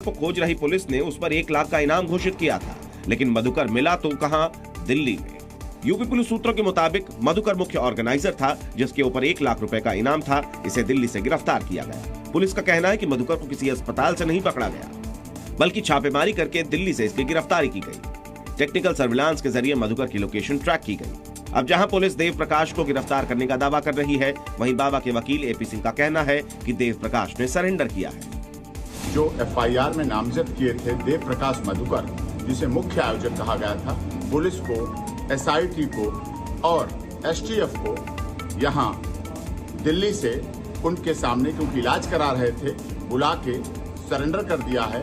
को खोज रही पुलिस ने उस पर 1 लाख का इनाम घोषित किया था, लेकिन मधुकर मिला तो कहां? दिल्ली में। यूपी पुलिस सूत्रों के मुताबिक मधुकर मुख्य ऑर्गेनाइजर था, जिसके ऊपर 1 लाख रुपए का इनाम था। इसे दिल्ली से गिरफ्तार किया गया। पुलिस का कहना है कि मधुकर को किसी अस्पताल से नहीं पकड़ा गया, बल्कि छापेमारी करके दिल्ली से इसकी गिरफ्तारी की गई। टेक्निकल सर्विलांस के जरिए मधुकर की लोकेशन ट्रैक की गई। अब जहां पुलिस देव प्रकाश को गिरफ्तार करने का दावा कर रही है, वहीं बाबा के वकील एपी सिंह का कहना है कि देव प्रकाश ने सरेंडर किया है। जो एफआईआर में नामजद किए थे देव प्रकाश मधुकर, जिसे मुख्य आयोजक कहा गया था, पुलिस को, एसआईटी को और एसटीएफ को यहां दिल्ली से उनके सामने, क्योंकि इलाज करा रहे थे, बुला के सरेंडर कर दिया है।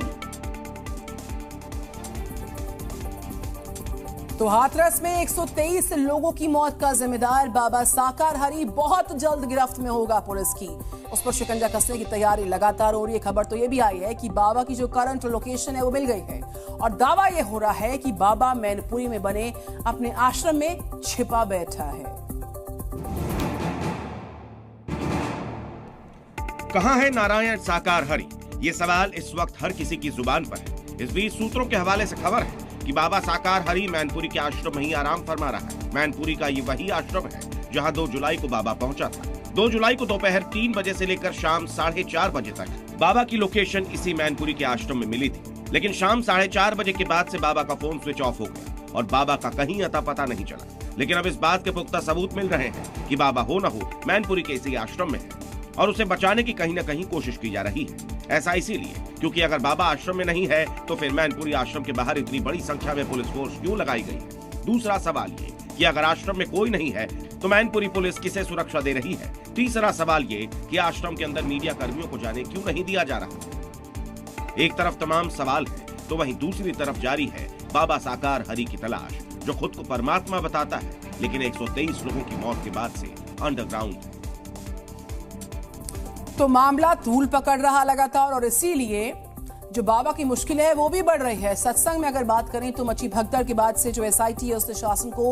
तो हाथरस में 123 लोगों की मौत का जिम्मेदार बाबा साकार हरि बहुत जल्द गिरफ्त में होगा पुलिस की। उस पर शिकंजा कसने की तैयारी लगातार हो रही है। खबर तो ये भी आई है कि बाबा की जो करंट लोकेशन है वो मिल गई है और दावा ये हो रहा है कि बाबा मैनपुरी में बने अपने आश्रम में छिपा बैठा है। कहां है नारायण साकार हरि? ये सवाल इस वक्त हर किसी की जुबान पर है। इस बीच सूत्रों के हवाले से खबर है कि बाबा साकार हरि मैनपुरी के आश्रम में ही आराम फरमा रहा है। मैनपुरी का ये वही आश्रम है जहां 2 जुलाई को बाबा पहुंचा था। 2 जुलाई को दोपहर 3 बजे से लेकर शाम 4:30 बजे तक बाबा की लोकेशन इसी मैनपुरी के आश्रम में मिली थी, लेकिन शाम 4:30 बजे के बाद से बाबा का फोन स्विच ऑफ हो गया और बाबा का कहीं अता पता नहीं चला। लेकिन अब इस बात के पुख्ता सबूत मिल रहे हैं कि बाबा हो न हो मैनपुरी के इसी आश्रम में है और उसे बचाने की कहीं न कहीं कोशिश की जा रही है। ऐसा इसीलिए क्योंकि अगर बाबा आश्रम में नहीं है तो फिर मैनपुरी आश्रम के बाहर इतनी बड़ी संख्या में पुलिस फोर्स क्यों लगाई गई है? दूसरा सवाल ये कि अगर आश्रम में कोई नहीं है तो मैनपुरी पुलिस किसे सुरक्षा दे रही है? तीसरा सवाल ये कि आश्रम के अंदर मीडिया कर्मियों को जाने क्यों नहीं दिया जा रहा? एक तरफ तमाम सवाल है तो वहीं दूसरी तरफ जारी है बाबा साकार हरि की तलाश, जो खुद को परमात्मा बताता है, लेकिन 123 लोगों की मौत के बाद से अंडरग्राउंड है। तो मामला तूल पकड़ रहा लगातार और इसीलिए जो बाबा की मुश्किल है वो भी बढ़ रही है। सत्संग में अगर बात करें तो मची भगदड़ के बाद से जो एसआईटी है उसने शासन को